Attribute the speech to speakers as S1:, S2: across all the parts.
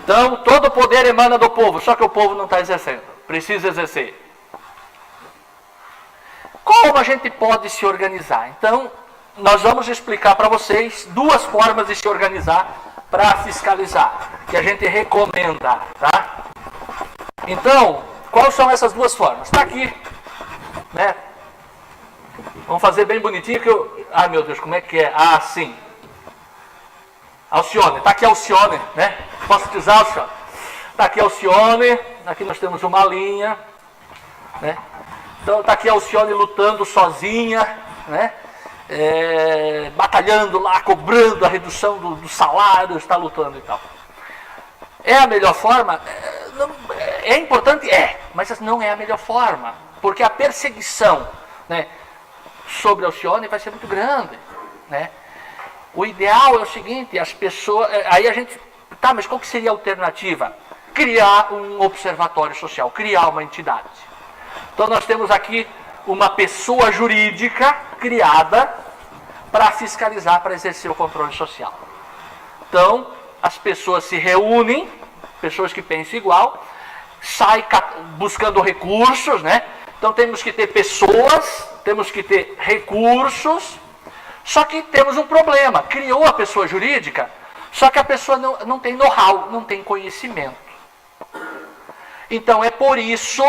S1: Então, todo o poder emana do povo, só que o povo não está exercendo. Precisa exercer. Como a gente pode se organizar? Então, nós vamos explicar para vocês duas formas de se organizar para fiscalizar, que a gente recomenda, tá? Então, quais são essas duas formas? Está aqui, né? Vamos fazer bem bonitinho que eu... Ai, meu Deus, como é que é? Ah, sim. Alcione, está aqui Alcione, né? Posso te usar, Alcione? Está aqui Alcione, aqui nós temos uma linha, né? Então está aqui Alcione lutando sozinha, né? Batalhando lá, cobrando a redução do salário, está lutando e tal. É a melhor forma? É importante? Mas não é a melhor forma, porque a perseguição, né, sobre Alcione vai ser muito grande, né? O ideal é o seguinte, as pessoas... Aí a gente... Tá, mas qual que seria a alternativa? Criar um observatório social, criar uma entidade. Então nós temos aqui uma pessoa jurídica criada para fiscalizar, para exercer o controle social. Então, as pessoas se reúnem, pessoas que pensam igual, saem buscando recursos, né? Então temos que ter pessoas, temos que ter recursos. Só que temos um problema, criou a pessoa jurídica, só que a pessoa não tem know-how, não tem conhecimento. Então é por isso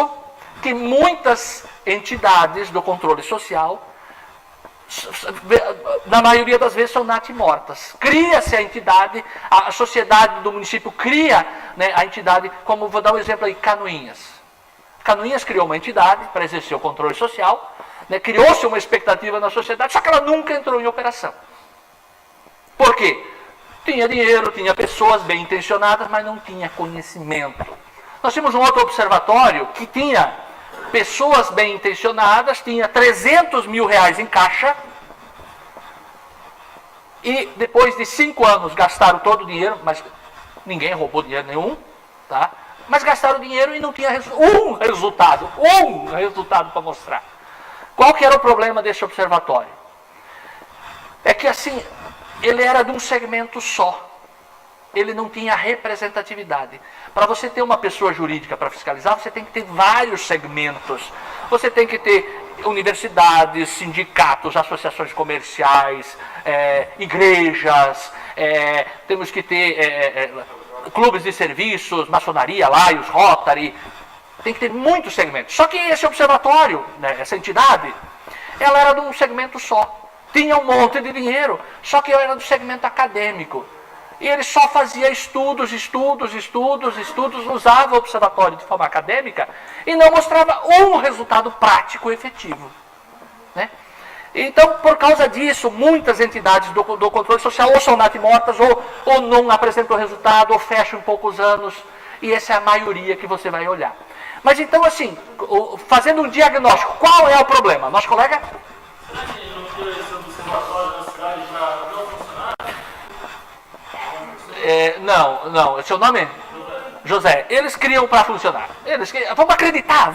S1: que muitas entidades do controle social, na maioria das vezes, são natimortas. Cria-se a entidade, a sociedade do município cria, né, a entidade, como vou dar um exemplo aí, Canoinhas. Canoinhas criou uma entidade para exercer o controle social, né, criou-se uma expectativa na sociedade, só que ela nunca entrou em operação. Por quê? Tinha dinheiro, tinha pessoas bem intencionadas, mas não tinha conhecimento. Nós tínhamos um outro observatório que tinha pessoas bem intencionadas, tinha 300 mil reais em caixa, e depois de 5 anos gastaram todo o dinheiro, mas ninguém roubou dinheiro nenhum, tá? Mas gastaram dinheiro e não tinha um resultado para mostrar. Qual que era o problema desse observatório? É que assim, ele era de um segmento só. Ele não tinha representatividade. Para você ter uma pessoa jurídica para fiscalizar, você tem que ter vários segmentos. Você tem que ter universidades, sindicatos, associações comerciais, igrejas, temos que ter clubes de serviços, maçonaria, Laios, Rotary. Tem que ter muitos segmentos. Só que esse observatório, né, essa entidade, ela era de um segmento só. Tinha um monte de dinheiro, só que era do segmento acadêmico. E ele só fazia estudos, usava o observatório de forma acadêmica e não mostrava um resultado prático efetivo, né? Então, por causa disso, muitas entidades do controle social ou são natimortas, ou não apresentam resultado, ou fecham em poucos anos, e essa é a maioria que você vai olhar. Mas então, assim, fazendo um diagnóstico, qual é o problema? Nosso colega? Não. Seu nome? José. Eles criam para funcionar. Vamos acreditar.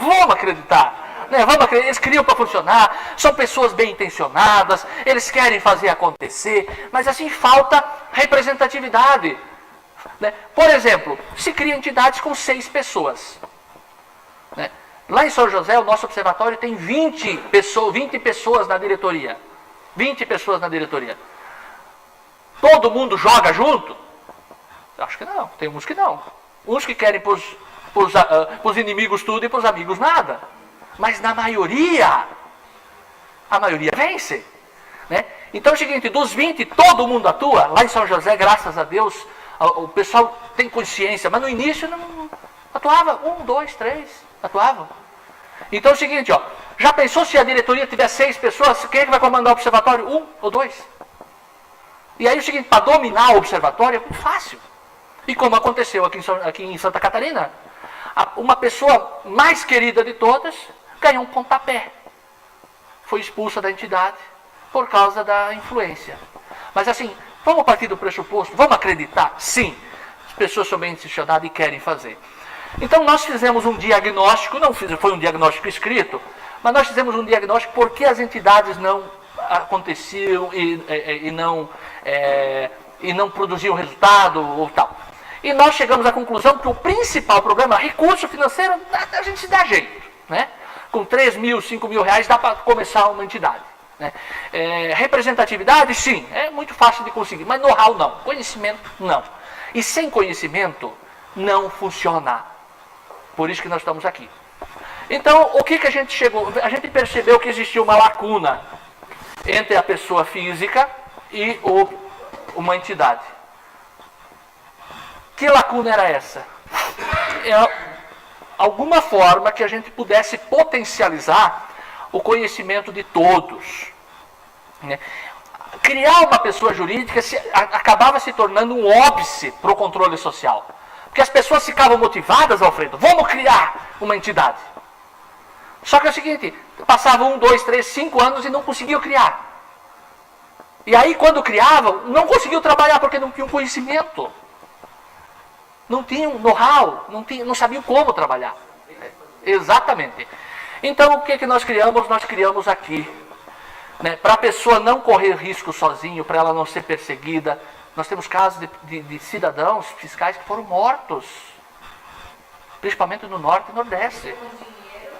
S1: Né? Eles criam para funcionar. São pessoas bem intencionadas. Eles querem fazer acontecer. Mas assim, falta representatividade. Né? Por exemplo, se cria entidades com 6 pessoas. Né? Lá em São José, o nosso observatório tem 20 pessoas na diretoria. 20 pessoas na diretoria. Todo mundo joga junto? Acho que não, tem uns que não. Uns que querem para os inimigos tudo e para os amigos nada. Mas na maioria, a maioria vence. Né? Então é o seguinte, dos 20, todo mundo atua. Lá em São José, graças a Deus, o pessoal tem consciência, mas no início não atuava. 1, 2, 3, atuavam. Então é o seguinte, ó, já pensou se a diretoria tiver 6 pessoas, quem é que vai comandar o observatório? 1 ou 2? E aí é o seguinte, para dominar o observatório é muito fácil. E como aconteceu aqui em Santa Catarina, uma pessoa mais querida de todas ganhou um pontapé. Foi expulsa da entidade por causa da influência. Mas assim, vamos partir do pressuposto, vamos acreditar? Sim, as pessoas são bem intencionadas e querem fazer. Então nós fizemos um diagnóstico, não foi um diagnóstico escrito, Mas nós fizemos um diagnóstico por que as entidades não aconteciam e não produziam resultado ou tal. E nós chegamos à conclusão que o principal problema, recurso financeiro, a gente se dá jeito, né? Com 3 mil, 5 mil reais dá para começar uma entidade. Né? Representatividade, sim, é muito fácil de conseguir, mas know-how não, conhecimento não. E sem conhecimento não funciona. Por isso que nós estamos aqui. Então, o que a gente chegou? A gente percebeu que existia uma lacuna entre a pessoa física e uma entidade. Que lacuna era essa? Alguma forma que a gente pudesse potencializar o conhecimento de todos. Né? Criar uma pessoa jurídica acabava se tornando um óbice para o controle social. Porque as pessoas ficavam motivadas, Alfredo, vamos criar uma entidade. Só que é o seguinte, passavam 1, 2, 3, 5 anos e não conseguiam criar. E aí quando criavam, não conseguiam trabalhar porque não tinham conhecimento. Não tinham know-how, não sabiam como trabalhar. Exatamente. Então o que nós criamos? Nós criamos aqui. Né, para a pessoa não correr risco sozinho, para ela não ser perseguida. Nós temos casos de cidadãos fiscais que foram mortos. Principalmente no Norte e Nordeste.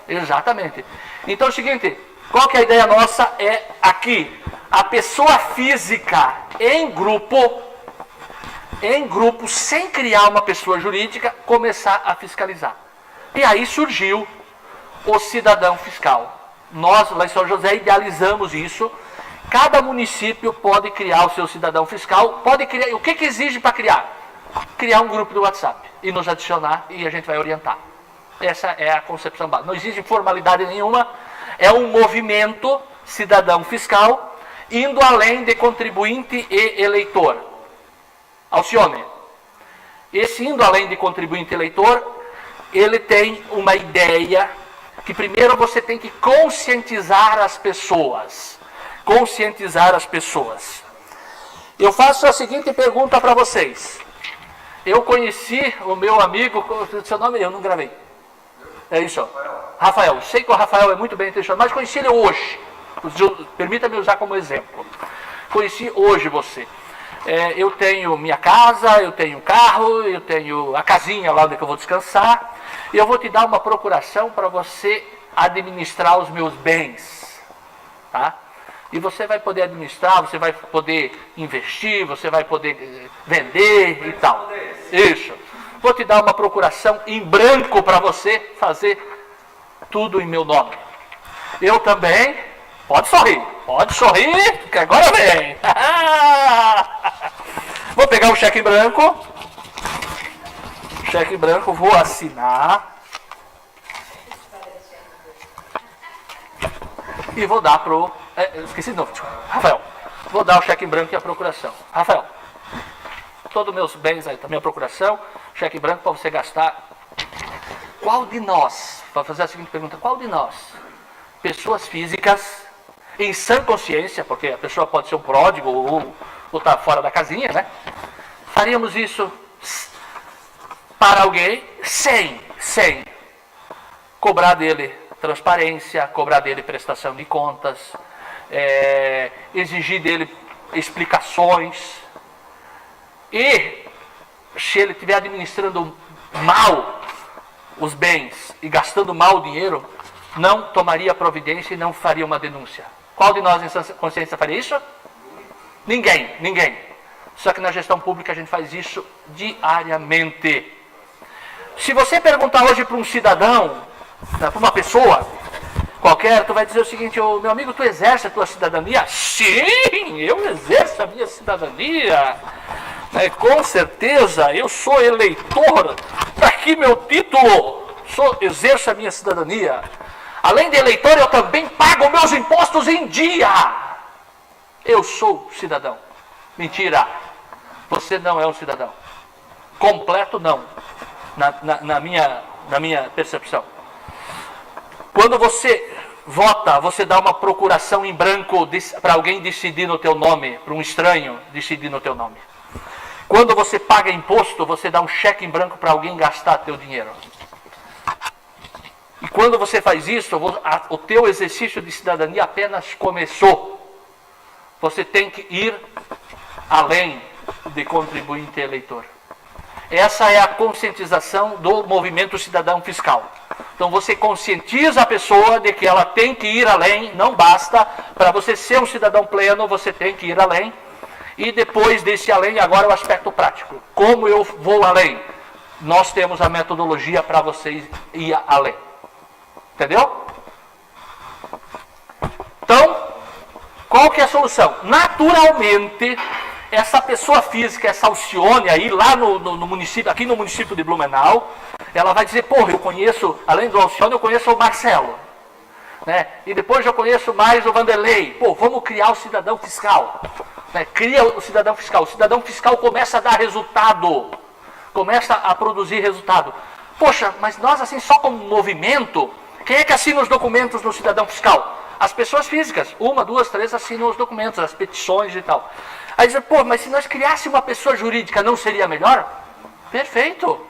S1: Exatamente. Então é o seguinte, qual que é a ideia nossa? É aqui, a pessoa física em grupo, sem criar uma pessoa jurídica, começar a fiscalizar. E aí surgiu o cidadão fiscal. Nós, lá em São José, idealizamos isso. Cada município pode criar o seu cidadão fiscal. Pode criar. O que exige para criar? Criar um grupo do WhatsApp e nos adicionar e a gente vai orientar. Essa é a concepção básica. Não existe formalidade nenhuma. É um movimento cidadão fiscal indo além de contribuinte e eleitor. Alcione, esse indo além de contribuinte e eleitor, ele tem uma ideia que primeiro você tem que conscientizar as pessoas. Conscientizar as pessoas. Eu faço a seguinte pergunta para vocês. Eu conheci o meu amigo, seu nome eu não gravei. É isso, Rafael. Sei que o Rafael é muito bem intencionado, mas conheci ele hoje. Permita-me usar como exemplo. Conheci hoje você. Eu tenho minha casa, eu tenho carro, eu tenho a casinha lá onde eu vou descansar. E eu vou te dar uma procuração para você administrar os meus bens. Tá? E você vai poder administrar, você vai poder investir, você vai poder vender e tal. Isso. Vou te dar uma procuração em branco para você fazer tudo em meu nome. Eu também, pode sorrir, que agora vem. Vou pegar um cheque em branco. Cheque em branco, vou assinar. E vou dar pro... esqueci de novo, Rafael. Vou dar o cheque em branco e a procuração. Rafael, todos os meus bens aí, também a procuração, cheque em branco para você gastar. Qual de nós, para fazer a seguinte pergunta, qual de nós, pessoas físicas, em sã consciência, porque a pessoa pode ser um pródigo ou estar fora da casinha, né? Faríamos isso para alguém sem cobrar dele transparência, cobrar dele prestação de contas, exigir dele explicações. E se ele estiver administrando mal os bens e gastando mal o dinheiro, não tomaria providência e não faria uma denúncia. Qual de nós em sã consciência faria isso? Ninguém. Só que na gestão pública a gente faz isso diariamente. Se você perguntar hoje para um cidadão, para uma pessoa qualquer, tu vai dizer o seguinte: ô, meu amigo, tu exerce a tua cidadania? Sim, eu exerço a minha cidadania. Com certeza, eu sou eleitor. Está aqui meu título. Exerço a minha cidadania. Além de eleitor, eu também pago meus impostos em dia. Eu sou cidadão. Mentira. Você não é um cidadão. Completo não. Na minha percepção. Quando você vota, você dá uma procuração em branco para alguém decidir no teu nome, para um estranho decidir no teu nome. Quando você paga imposto, você dá um cheque em branco para alguém gastar teu dinheiro. E quando você faz isso, o teu exercício de cidadania apenas começou. Você tem que ir além de contribuinte eleitor. Essa é a conscientização do movimento cidadão fiscal. Então você conscientiza a pessoa de que ela tem que ir além, não basta, para você ser um cidadão pleno, você tem que ir além. E depois desse além, agora o aspecto prático. Como eu vou além? Nós temos a metodologia para vocês ir além. Entendeu? Então, qual que é a solução? Naturalmente, essa pessoa física, essa Alcione aí, lá no município, aqui no município de Blumenau, ela vai dizer, porra, eu conheço, além do Alcione, eu conheço o Marcelo. Né? E depois eu conheço mais o Vanderlei. Pô, vamos criar o cidadão fiscal. Né? Cria o cidadão fiscal. O cidadão fiscal começa a dar resultado. Começa a produzir resultado. Poxa, mas nós assim, só como movimento, quem é que assina os documentos do cidadão fiscal? As pessoas físicas. 1, 2, 3 assinam os documentos, as petições e tal. Aí diz, pô, mas se nós criássemos uma pessoa jurídica, não seria melhor? Perfeito.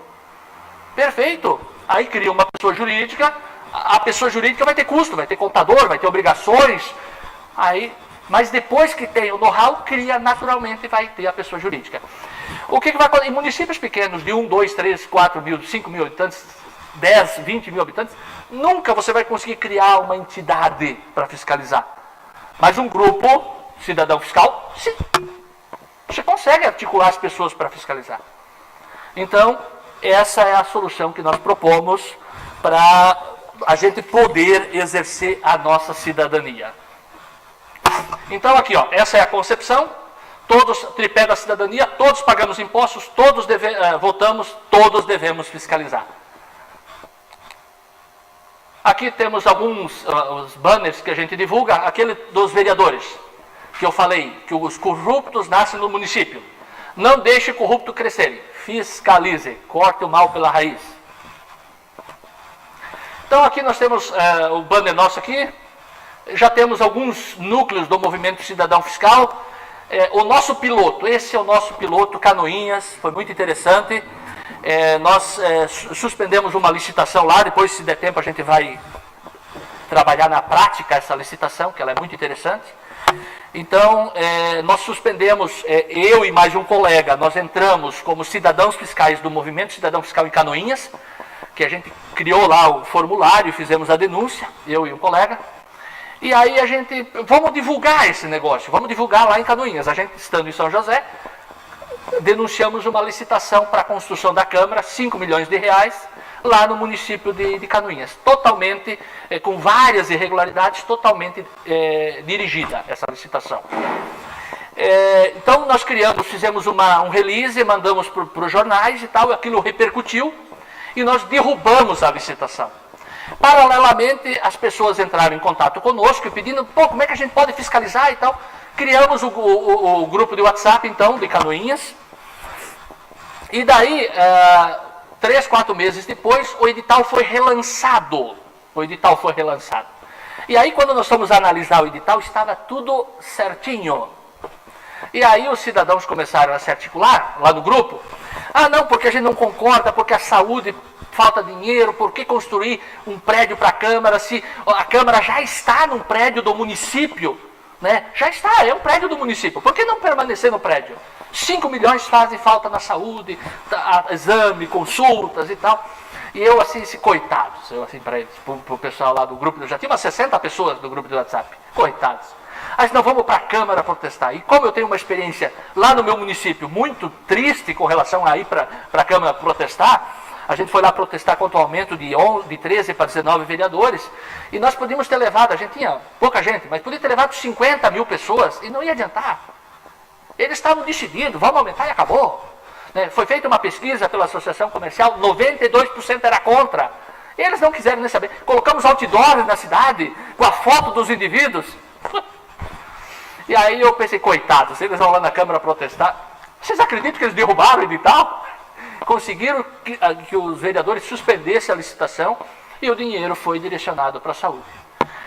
S1: Perfeito. Aí cria uma pessoa jurídica, a pessoa jurídica vai ter custo, vai ter contador, vai ter obrigações. Aí, mas depois que tem o know-how, cria naturalmente, vai ter a pessoa jurídica. O que vai acontecer? Em municípios pequenos, de 1, 2, 3, 4 mil, 5 mil habitantes, 10, 20 mil habitantes, nunca você vai conseguir criar uma entidade para fiscalizar. Mas um grupo, cidadão fiscal, sim. Você consegue articular as pessoas para fiscalizar. Então, essa é a solução que nós propomos para a gente poder exercer a nossa cidadania. Então, aqui, ó, essa é a concepção. Todos, tripé da cidadania, todos pagamos impostos, todos votamos, todos devemos fiscalizar. Aqui temos alguns os banners que a gente divulga, aquele dos vereadores, que eu falei, que os corruptos nascem no município. Não deixe corrupto crescer, fiscalize, corte o mal pela raiz. Então aqui nós temos o banner nosso aqui, já temos alguns núcleos do movimento cidadão fiscal. O nosso piloto, esse é o nosso piloto, Canoinhas, foi muito interessante. Nós suspendemos uma licitação lá, depois se der tempo a gente vai trabalhar na prática essa licitação, que ela é muito interessante. Então, nós suspendemos, eu e mais um colega, nós entramos como cidadãos fiscais do Movimento Cidadão Fiscal em Canoinhas, que a gente criou lá o formulário, fizemos a denúncia, eu e um colega. E aí a gente, vamos divulgar esse negócio, vamos divulgar lá em Canoinhas. A gente, estando em São José, denunciamos uma licitação para a construção da Câmara, 5 milhões de reais, lá no município de Canoinhas. Totalmente, com várias irregularidades, totalmente dirigida essa licitação. Então nós fizemos um release, mandamos para os jornais e tal, aquilo repercutiu, e nós derrubamos a licitação. Paralelamente, as pessoas entraram em contato conosco e pedindo, pô, como é que a gente pode fiscalizar e tal. Criamos o grupo de WhatsApp, então, de Canoinhas. E daí, 3, 4 meses depois, o edital foi relançado. E aí, quando nós fomos analisar o edital, estava tudo certinho. E aí os cidadãos começaram a se articular lá no grupo. Ah, não, porque a gente não concorda, porque a saúde falta dinheiro, por que construir um prédio para a Câmara, se a Câmara já está num prédio do município, né? Já está, é um prédio do município, por que não permanecer no prédio? 5 milhões fazem falta na saúde, exame, consultas e tal. E eu assim, coitados, eu assim para eles, para o pessoal lá do grupo, eu já tinha umas 60 pessoas do grupo do WhatsApp, coitados. Aí nós vamos para a Câmara protestar. E como eu tenho uma experiência lá no meu município muito triste com relação a ir para a Câmara protestar, a gente foi lá protestar contra o aumento de 13 para 19 vereadores, e nós podíamos ter levado, a gente tinha pouca gente, mas podia ter levado 50 mil pessoas e não ia adiantar. Eles estavam decididos, vamos aumentar e acabou. Né? Foi feita uma pesquisa pela Associação Comercial, 92% era contra. Eles não quiseram nem saber. Colocamos outdoors na cidade, com a foto dos indivíduos. E aí eu pensei, coitados, eles vão lá na Câmara protestar. Vocês acreditam que eles derrubaram o edital? Conseguiram que os vereadores suspendessem a licitação e o dinheiro foi direcionado para a saúde.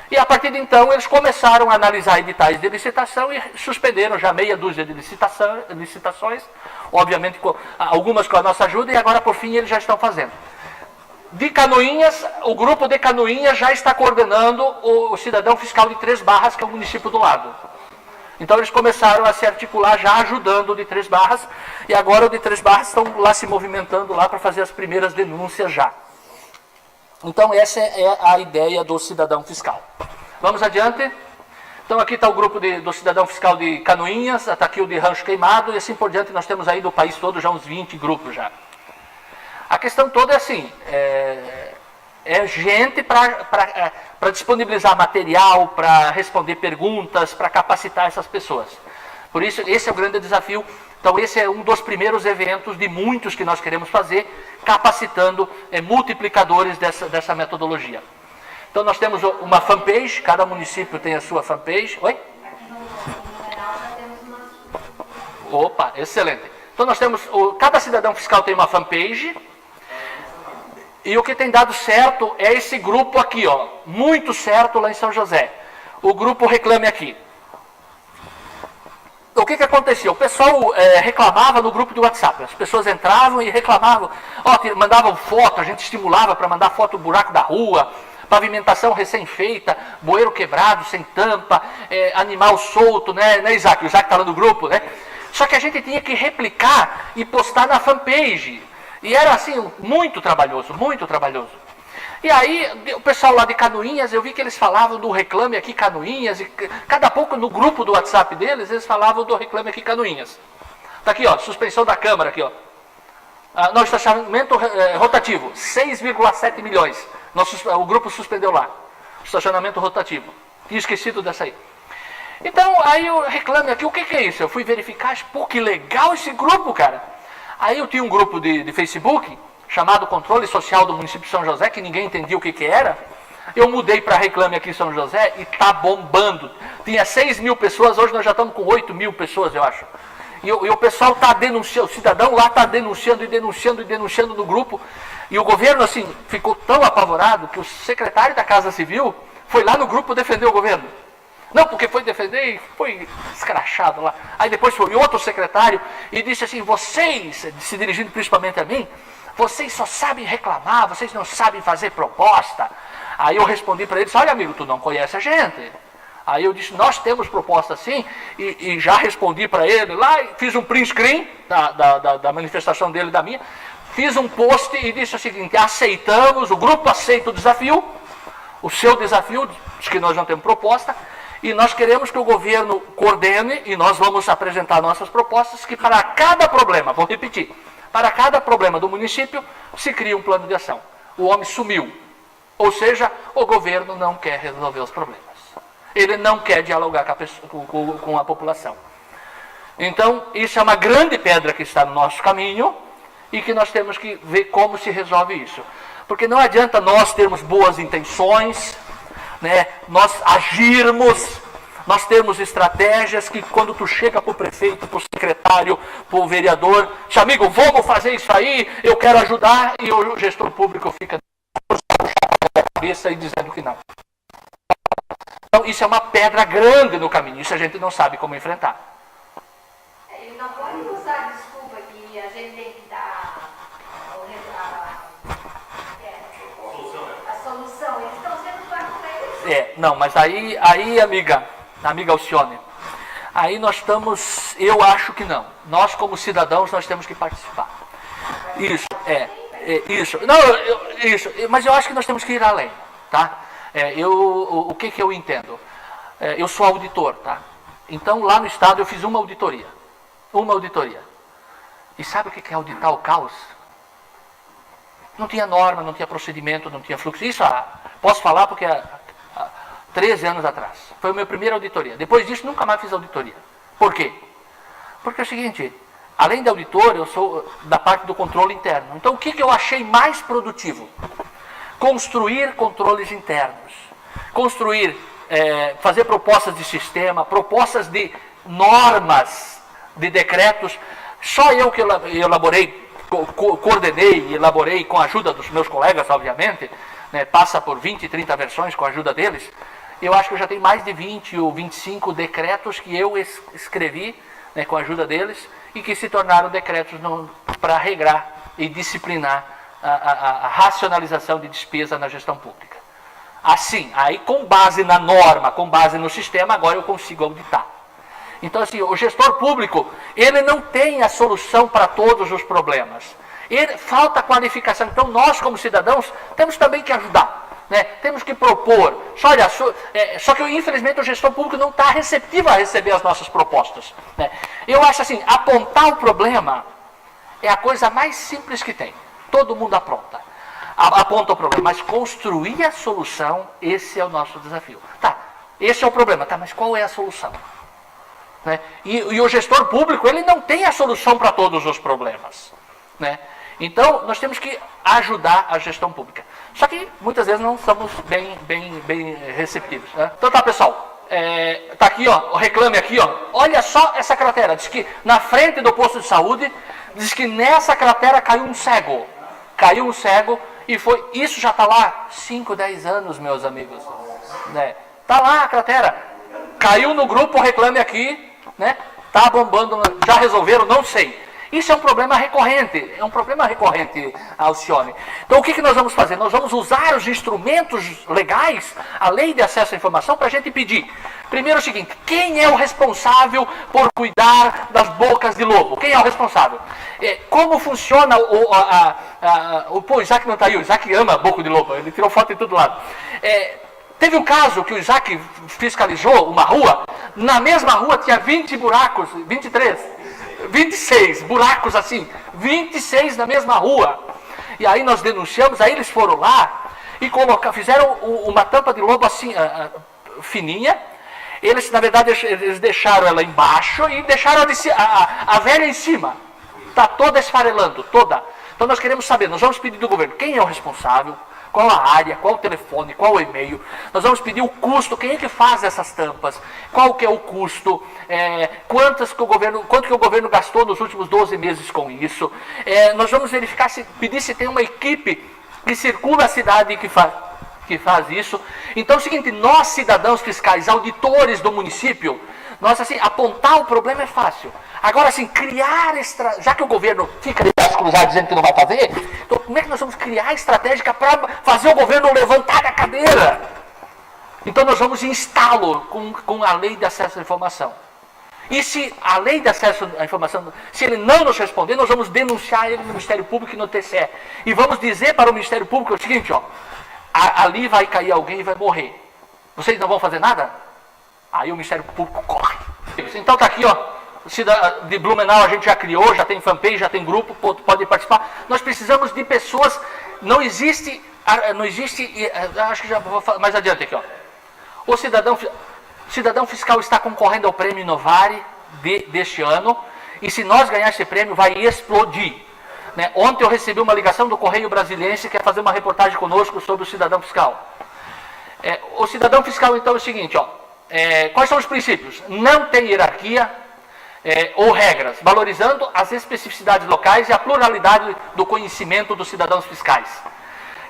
S1: E a partir de então eles começaram a analisar editais de licitação e suspenderam já meia dúzia de licitações, obviamente algumas com a nossa ajuda, e agora por fim eles já estão fazendo. De Canoinhas, o grupo de Canoinhas já está coordenando o cidadão fiscal de Três Barras, que é o município do lado. Então eles começaram a se articular já ajudando o de Três Barras, e agora o de Três Barras estão lá se movimentando lá para fazer as primeiras denúncias já. Então essa é a ideia do cidadão fiscal. Vamos adiante? Então aqui está o grupo do cidadão fiscal de Canoinhas, está aqui o de Rancho Queimado, e assim por diante nós temos aí do país todo já uns 20 grupos já. A questão toda é assim, é gente para disponibilizar material, para responder perguntas, para capacitar essas pessoas. Por isso, esse é o grande desafio. Então, esse é um dos primeiros eventos de muitos que nós queremos fazer, capacitando multiplicadores dessa metodologia. Então, nós temos uma fanpage, cada município tem a sua fanpage. Oi? Opa, excelente. Então, nós temos, cada cidadão fiscal tem uma fanpage. E o que tem dado certo é esse grupo aqui, ó, muito certo lá em São José. O grupo Reclame Aqui. O que acontecia? O pessoal reclamava no grupo do WhatsApp. As pessoas entravam e reclamavam, mandavam foto, a gente estimulava para mandar foto do buraco da rua, pavimentação recém-feita, bueiro quebrado, sem tampa, animal solto, né, Isaac? O Isaac está lá no grupo, né? Só que a gente tinha que replicar e postar na fanpage. E era assim, muito trabalhoso, muito trabalhoso. E aí, o pessoal lá de Canoinhas, eu vi que eles falavam do Reclame Aqui Canoinhas, e cada pouco no grupo do WhatsApp deles, eles falavam do Reclame Aqui Canoinhas. Está aqui, ó, suspensão da Câmara, aqui, ó. Não, estacionamento rotativo, 6,7 milhões. O grupo suspendeu lá, estacionamento rotativo. Tinha esquecido dessa aí. Então, aí eu Reclame Aqui, o que é isso? Eu fui verificar, pô, que legal esse grupo, cara. Aí eu tinha um grupo de Facebook, chamado Controle Social do Município de São José, que ninguém entendia o que era. Eu mudei para Reclame Aqui em São José e está bombando. Tinha 6 mil pessoas, hoje nós já estamos com 8 mil pessoas, eu acho. E o pessoal está denunciando, o cidadão lá está denunciando e denunciando e denunciando no grupo. E o governo, assim, ficou tão apavorado que o secretário da Casa Civil foi lá no grupo defender o governo. Não, porque foi defender e foi escrachado lá. Aí depois foi outro secretário e disse assim, vocês, se dirigindo principalmente a mim, vocês só sabem reclamar, vocês não sabem fazer proposta. Aí eu respondi para eles, olha amigo, tu não conhece a gente. Aí eu disse, nós temos proposta sim, e já respondi para ele lá, fiz um print screen da manifestação dele e da minha, fiz um post e disse o seguinte, aceitamos, o grupo aceita o desafio, o seu desafio, diz que nós não temos proposta, e nós queremos que o governo coordene, e nós vamos apresentar nossas propostas, que para cada problema, vou repetir, para cada problema do município, se cria um plano de ação. O homem sumiu. Ou seja, o governo não quer resolver os problemas. Ele não quer dialogar com a população. Então, isso é uma grande pedra que está no nosso caminho, e que nós temos que ver como se resolve isso. Porque não adianta nós termos boas intenções, né, nós agirmos, nós temos estratégias que quando tu chega para o prefeito, para o secretário, para o vereador, diz, amigo, vamos fazer isso aí, eu quero ajudar, e o gestor público fica na cabeça e dizendo que não. Então isso é uma pedra grande no caminho, isso a gente não sabe como enfrentar.
S2: Ele não pode usar a desculpa que a gente tem que dar a solução, eles estão sendo parceiros.
S1: Não, mas aí amiga Alcione, aí nós estamos, eu acho que não. Nós como cidadãos, nós temos que participar. Isso, isso. Não, isso, mas eu acho que nós temos que ir além, tá? O que eu entendo? Eu sou auditor, tá? Então lá no estado eu fiz uma auditoria. E sabe o que é auditar o caos? Não tinha norma, não tinha procedimento, não tinha fluxo. Isso, posso falar porque 13 anos atrás. Foi a minha primeira auditoria. Depois disso, nunca mais fiz auditoria. Por quê? Porque é o seguinte, além de auditor, eu sou da parte do controle interno. Então, o que eu achei mais produtivo? Construir controles internos. Fazer propostas de sistema, propostas de normas, de decretos. Só eu que elaborei, coordenei e elaborei com a ajuda dos meus colegas, obviamente, né, passa por 20, 30 versões com a ajuda deles. Eu acho que eu já tenho mais de 20 ou 25 decretos que eu escrevi, né, com a ajuda deles, e que se tornaram decretos para regrar e disciplinar a racionalização de despesa na gestão pública. Assim, aí com base na norma, com base no sistema, agora eu consigo auditar. Então, assim, o gestor público, ele não tem a solução para todos os problemas. Falta qualificação. Então, nós, como cidadãos, temos também que ajudar. Né? Temos que propor. Só que, infelizmente, o gestor público não está receptivo a receber as nossas propostas. Né? Eu acho assim, apontar o problema é a coisa mais simples que tem. Todo mundo aponta o problema, mas construir a solução, esse é o nosso desafio. Tá, esse é o problema, tá, mas qual é a solução? Né? E o gestor público, ele não tem a solução para todos os problemas. Né? Então, nós temos que ajudar a gestão pública. Só que, muitas vezes, não somos bem receptivos. Né? Então, tá, pessoal. Tá aqui, ó, o reclame aqui, ó. Olha só essa cratera. Diz que na frente do posto de saúde, diz que nessa cratera caiu um cego. Caiu um cego e foi... Isso já está lá 5, 10 anos, meus amigos. Né? Tá lá a cratera. Caiu no grupo, reclame aqui. Né? Tá bombando. Já resolveram? Não sei. Isso é um problema recorrente, Alcione. Então, o que nós vamos fazer? Nós vamos usar os instrumentos legais, a lei de acesso à informação, para a gente pedir. Primeiro o seguinte, quem é o responsável por cuidar das bocas de lobo? Quem é o responsável? Como funciona o Isaac não está aí, o Isaac ama boca de lobo, ele tirou foto em todo lado. Teve um caso que o Isaac fiscalizou uma rua, na mesma rua tinha 20 buracos, 23, 26 buracos assim, 26 na mesma rua. E aí nós denunciamos, aí eles foram lá e fizeram uma tampa de lobo assim, fininha. Eles, na verdade, eles deixaram ela embaixo e deixaram a velha em cima. Está toda esfarelando, toda. Então nós queremos saber, nós vamos pedir do governo, quem é o responsável? Qual a área, qual o telefone, qual o e-mail. Nós vamos pedir o custo, quem é que faz essas tampas, qual que é o custo, quanto que o governo gastou nos últimos 12 meses com isso. Nós vamos verificar, pedir se tem uma equipe que circula a cidade e que faz isso. Então é o seguinte, nós cidadãos fiscais, auditores do município, nós assim, apontar o problema é fácil. Agora assim, já que o governo fica de braços cruzados dizendo que não vai fazer, então como é que nós vamos criar estratégia para fazer o governo levantar da cadeira? Então nós vamos instá-lo com a lei de acesso à informação. E se a lei de acesso à informação, se ele não nos responder, nós vamos denunciar ele no Ministério Público e no TCE. E vamos dizer para o Ministério Público o seguinte, ó, ali vai cair alguém e vai morrer. Vocês não vão fazer nada? Aí o Ministério Público corre. Então está aqui, ó, de Blumenau a gente já criou, já tem fanpage, já tem grupo, pode participar. Nós precisamos de pessoas, não existe, acho que já vou falar mais adiante aqui, ó. O cidadão fiscal está concorrendo ao prêmio Inovare deste ano, e se nós ganhar esse prêmio, vai explodir. Né? Ontem eu recebi uma ligação do Correio Brasiliense que quer fazer uma reportagem conosco sobre o cidadão fiscal. O cidadão fiscal, então, é o seguinte, ó, quais são os princípios? Não tem hierarquia ou regras, valorizando as especificidades locais e a pluralidade do conhecimento dos cidadãos fiscais.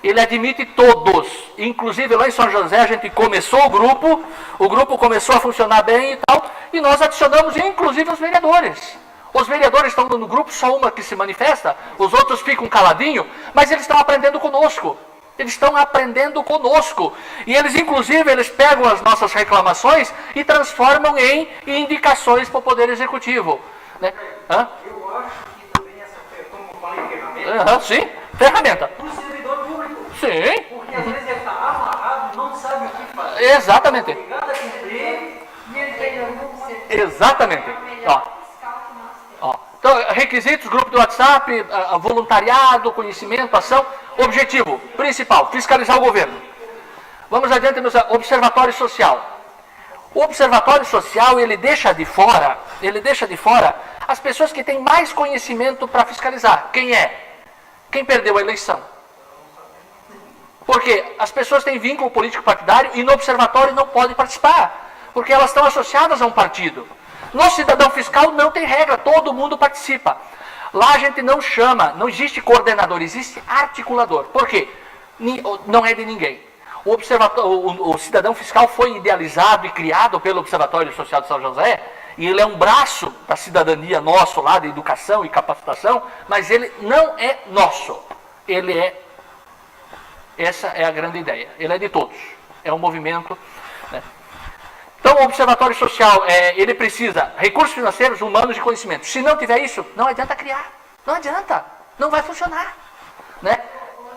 S1: Ele admite todos, inclusive lá em São José a gente começou o grupo começou a funcionar bem e tal, e nós adicionamos inclusive os vereadores. Os vereadores estão no grupo, só uma que se manifesta, os outros ficam caladinhos, mas eles estão aprendendo conosco. Eles estão aprendendo conosco. E eles, inclusive, eles pegam as nossas reclamações e transformam em indicações para o Poder Executivo. Né?
S3: Eu acho que também essa, como eu falei, ferramenta.
S1: Sim, ferramenta.
S3: Para o servidor público.
S1: Sim.
S3: Porque às vezes ele está amarrado, não sabe o que fazer.
S1: Exatamente.
S3: Obrigado a cumprir.
S2: E ele tem algum serviço.
S1: Exatamente.
S2: Melhor fiscal que nós temos.
S1: Então, requisitos, grupo do WhatsApp, voluntariado, conhecimento, ação. Objetivo principal, fiscalizar o governo. Vamos adiante, meus amigos. Observatório social. O observatório social, ele deixa de fora as pessoas que têm mais conhecimento para fiscalizar. Quem é? Quem perdeu a eleição. Porque as pessoas têm vínculo político partidário e no observatório não podem participar, porque elas estão associadas a um partido. No cidadão fiscal não tem regra, todo mundo participa. Lá a gente não chama, não existe coordenador, existe articulador. Por quê? Não é de ninguém. O cidadão fiscal foi idealizado e criado pelo Observatório Social de São José, e ele é um braço da cidadania nosso lá, de educação e capacitação, mas ele não é nosso. essa é a grande ideia, ele é de todos, é um movimento, né? Então, o Observatório Social, ele precisa recursos financeiros, humanos e conhecimento. Se não tiver isso, não adianta criar. Não adianta. Não vai funcionar. Né?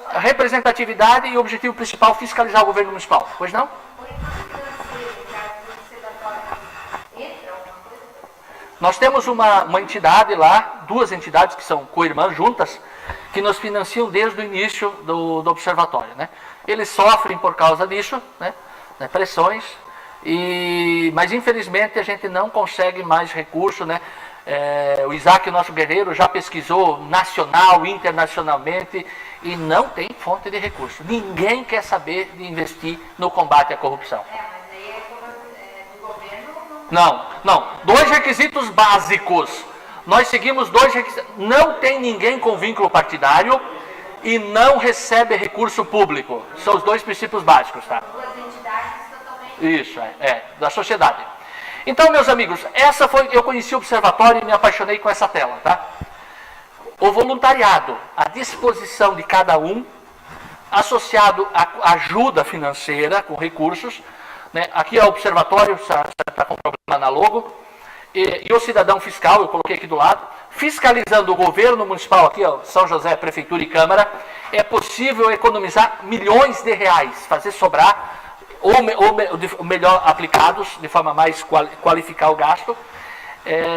S1: A representatividade e o objetivo principal, fiscalizar o governo municipal. Pois não? Nós temos uma entidade lá, duas entidades que são co-irmãs juntas, que nos financiam desde o início do observatório. Né? Eles sofrem por causa disso, né? Pressões. Mas infelizmente a gente não consegue mais recurso, né? O Isaac, nosso guerreiro, já pesquisou nacional, internacionalmente e não tem fonte de recurso. Ninguém quer saber de investir no combate à corrupção.
S2: Mas aí do governo
S1: Não. Dois requisitos básicos. Nós seguimos dois requisitos. Não tem ninguém com vínculo partidário e não recebe recurso público. São os dois princípios básicos, tá?
S2: duas entidades totalmente.
S1: Isso, da sociedade. Então, meus amigos, eu conheci o observatório e me apaixonei com essa tela, tá? O voluntariado à disposição de cada um, associado à ajuda financeira com recursos, né? Aqui é o observatório, está com problema na logo, e o cidadão fiscal, eu coloquei aqui do lado, fiscalizando o governo municipal, aqui ó, São José, Prefeitura e Câmara, é possível economizar milhões de reais, fazer sobrar, ou melhor aplicados, de forma mais qualificar o gasto.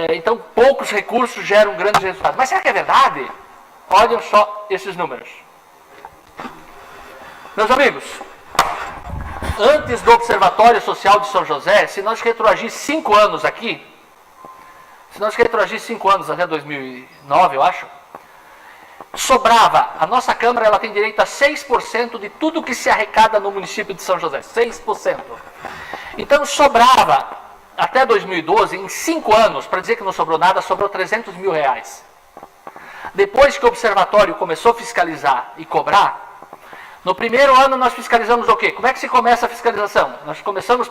S1: Então, poucos recursos geram grandes resultados. Mas será que é verdade? Olhem só esses números. Meus amigos, antes do Observatório Social de São José, se nós retroagir 5 anos aqui, até 2009, eu acho, sobrava, a nossa Câmara ela tem direito a 6% de tudo que se arrecada no município de São José, 6%. Então sobrava, até 2012, em 5 anos, para dizer que não sobrou nada, sobrou 300 mil reais. Depois que o Observatório começou a fiscalizar e cobrar, no primeiro ano nós fiscalizamos o quê? Como é que se começa a fiscalização? Nós começamos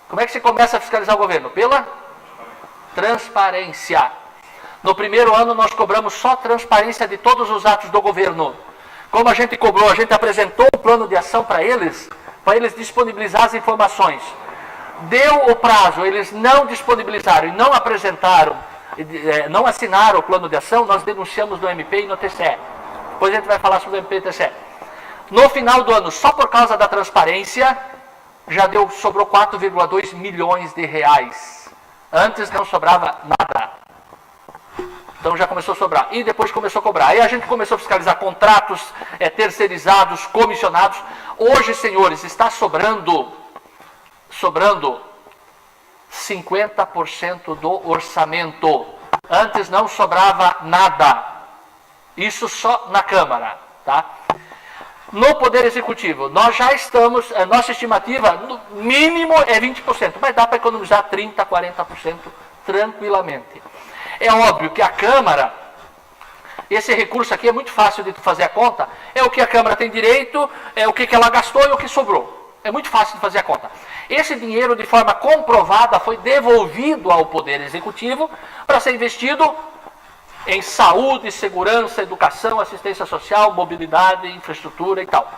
S1: Como é que se começa a fiscalizar o governo? Pela transparência. No primeiro ano nós cobramos só transparência de todos os atos do governo. Como a gente cobrou, a gente apresentou um plano de ação para eles disponibilizar as informações. Deu o prazo, eles não disponibilizaram e não apresentaram, não assinaram o plano de ação, nós denunciamos no MP e no TCE. Depois a gente vai falar sobre o MP e TCE. No final do ano, só por causa da transparência, sobrou 4,2 milhões de reais. Antes não sobrava nada. Então já começou a sobrar. E depois começou a cobrar. Aí a gente começou a fiscalizar contratos terceirizados, comissionados. Hoje, senhores, está sobrando 50% do orçamento. Antes não sobrava nada. Isso só na Câmara, tá? No Poder Executivo, nós já estamos, a nossa estimativa, no mínimo é 20%, mas dá para economizar 30%, 40% tranquilamente. É óbvio que a Câmara, esse recurso aqui é muito fácil de fazer a conta, é o que a Câmara tem direito, é o que ela gastou e o que sobrou. É muito fácil de fazer a conta. Esse dinheiro, de forma comprovada, foi devolvido ao Poder Executivo para ser investido em saúde, segurança, educação, assistência social, mobilidade, infraestrutura e tal.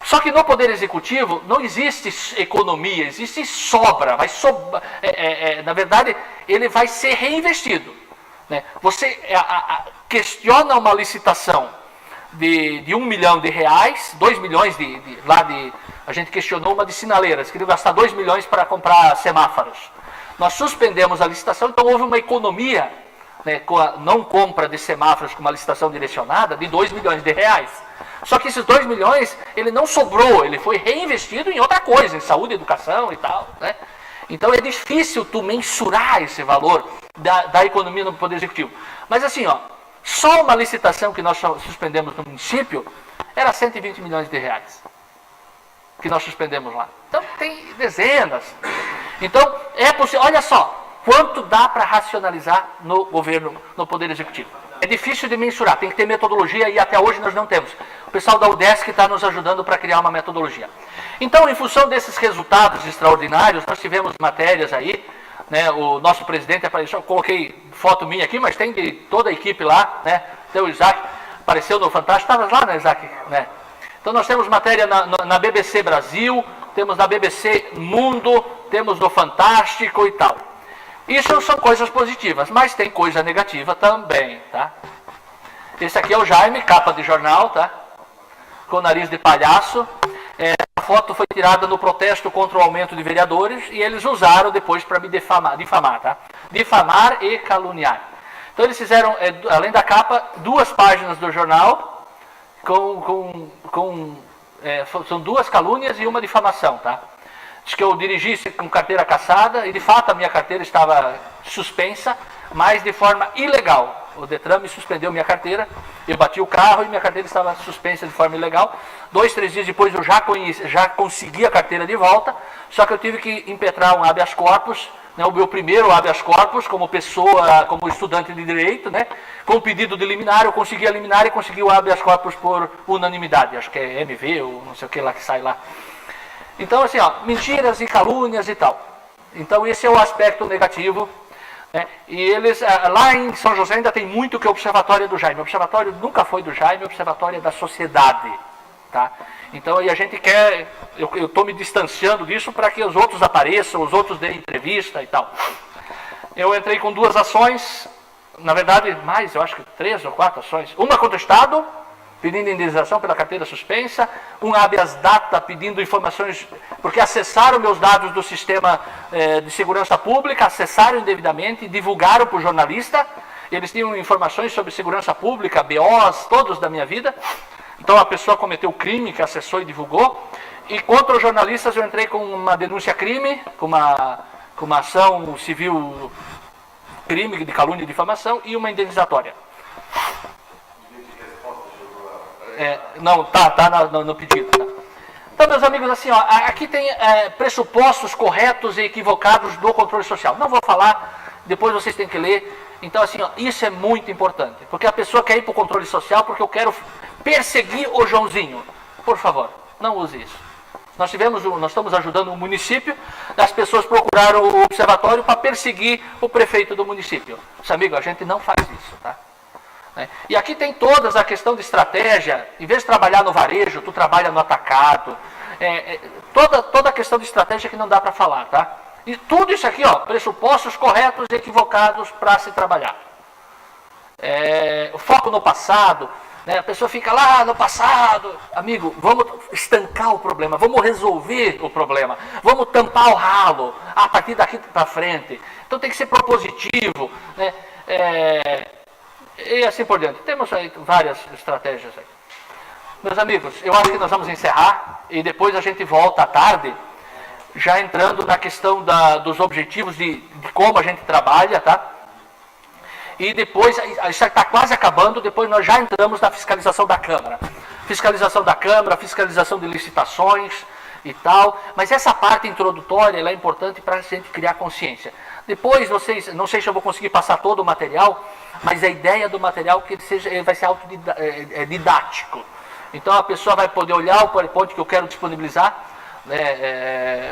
S1: Só que no Poder Executivo não existe economia, existe sobra. Na verdade, ele vai ser reinvestido. Né? Você questiona uma licitação de 1 milhão de reais, 2 milhões a gente questionou uma de sinaleiras, queria gastar 2 milhões para comprar semáforos. Nós suspendemos a licitação, então houve uma economia, né, com a não compra de semáforos com uma licitação direcionada de 2 milhões de reais. Só que esses 2 milhões, ele não sobrou, ele foi reinvestido em outra coisa, em saúde, educação e tal. Né? Então é difícil tu mensurar esse valor da economia no Poder Executivo. Mas assim, só uma licitação que nós suspendemos no município era 120 milhões de reais. Que nós suspendemos lá. Então tem dezenas. Então é possível, olha só, quanto dá para racionalizar no governo, no Poder Executivo. É difícil de mensurar, tem que ter metodologia e até hoje nós não temos. O pessoal da UDESC está nos ajudando para criar uma metodologia. Então, em função desses resultados extraordinários, nós tivemos matérias aí, né, o nosso presidente apareceu, eu coloquei foto minha aqui, mas tem de toda a equipe lá, né, Até o Isaac apareceu no Fantástico, estava lá, né, Isaac? Né? Então nós temos matéria na BBC Brasil, temos na BBC Mundo, temos no Fantástico e tal. Isso são coisas positivas, mas tem coisa negativa também, tá? Esse aqui é o Jaime, capa de jornal, tá? Com nariz de palhaço. A foto foi tirada no protesto contra o aumento de vereadores e eles usaram depois para me difamar, tá? Difamar e caluniar. Então eles fizeram, além da capa, 2 páginas do jornal são 2 calúnias e uma difamação, tá? Diz que eu dirigisse com carteira cassada, e de fato a minha carteira estava suspensa, mas de forma ilegal. O Detran me suspendeu minha carteira, eu bati o carro e minha carteira estava suspensa de forma ilegal. 2, 3 dias depois eu já consegui a carteira de volta, só que eu tive que impetrar um habeas corpus, né, o meu primeiro habeas corpus, como pessoa, como estudante de direito, né, com o pedido de liminar, eu consegui a liminar e consegui o habeas corpus por unanimidade, acho que é MV ou não sei o que lá que sai lá. Então, assim, ó, mentiras e calúnias e tal. Então, esse é o aspecto negativo. Né? E eles, lá em São José ainda tem muito que o observatório é do Jaime. O observatório nunca foi do Jaime, o observatório é da sociedade. Tá? Então, e a gente quer, eu estou me distanciando disso para que os outros apareçam, os outros deem entrevista e tal. Eu entrei com 2 ações, na verdade, mais, eu acho que 3 ou 4 ações. Uma contra o Estado, pedindo indenização pela carteira suspensa, um habeas data pedindo informações, porque acessaram meus dados do sistema de segurança pública, acessaram indevidamente, divulgaram para o jornalista, eles tinham informações sobre segurança pública, BOs, todos da minha vida, então a pessoa cometeu crime que acessou e divulgou, e contra os jornalistas eu entrei com uma denúncia crime, com uma ação civil crime de calúnia e difamação e uma indenizatória. Não, tá no pedido. Tá. Então, meus amigos, assim, ó, aqui tem pressupostos corretos e equivocados do controle social. Não vou falar, depois vocês têm que ler. Então, assim, ó, isso é muito importante. Porque a pessoa quer ir para o controle social porque eu quero perseguir o Joãozinho. Por favor, não use isso. Nós estamos ajudando o município, as pessoas procuraram o observatório para perseguir o prefeito do município. Amigo, a gente não faz isso, tá? E aqui tem toda a questão de estratégia. Em vez de trabalhar no varejo, tu trabalha no atacado. Toda a questão de estratégia que não dá para falar, tá? E tudo isso aqui, ó, pressupostos corretos e equivocados para se trabalhar. O foco no passado, né? A pessoa fica lá no passado. Amigo, vamos estancar o problema, vamos resolver o problema, vamos tampar o ralo a partir daqui para frente. Então tem que ser propositivo, né? E assim por diante. Temos aí várias estratégias aí. Meus amigos, eu acho que nós vamos encerrar e depois a gente volta à tarde, já entrando na questão dos objetivos de como a gente trabalha, tá? E depois, isso está quase acabando, depois nós já entramos na fiscalização da Câmara. Fiscalização da Câmara, fiscalização de licitações e tal. Mas essa parte introdutória ela é importante para a gente criar consciência. Depois, não sei se eu vou conseguir passar todo o material, mas a ideia do material é que ele vai ser autodidático. Então a pessoa vai poder olhar o PowerPoint que eu quero disponibilizar,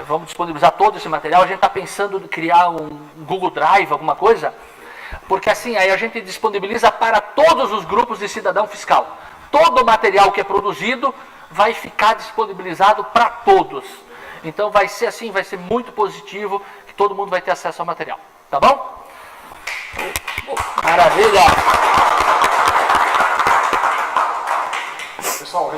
S1: vamos disponibilizar todo esse material. A gente está pensando em criar um Google Drive, alguma coisa, porque assim aí a gente disponibiliza para todos os grupos de cidadão fiscal. Todo o material que é produzido vai ficar disponibilizado para todos. Então vai ser assim, vai ser muito positivo, que todo mundo vai ter acesso ao material. Tá bom? Maravilha!
S4: Pessoal,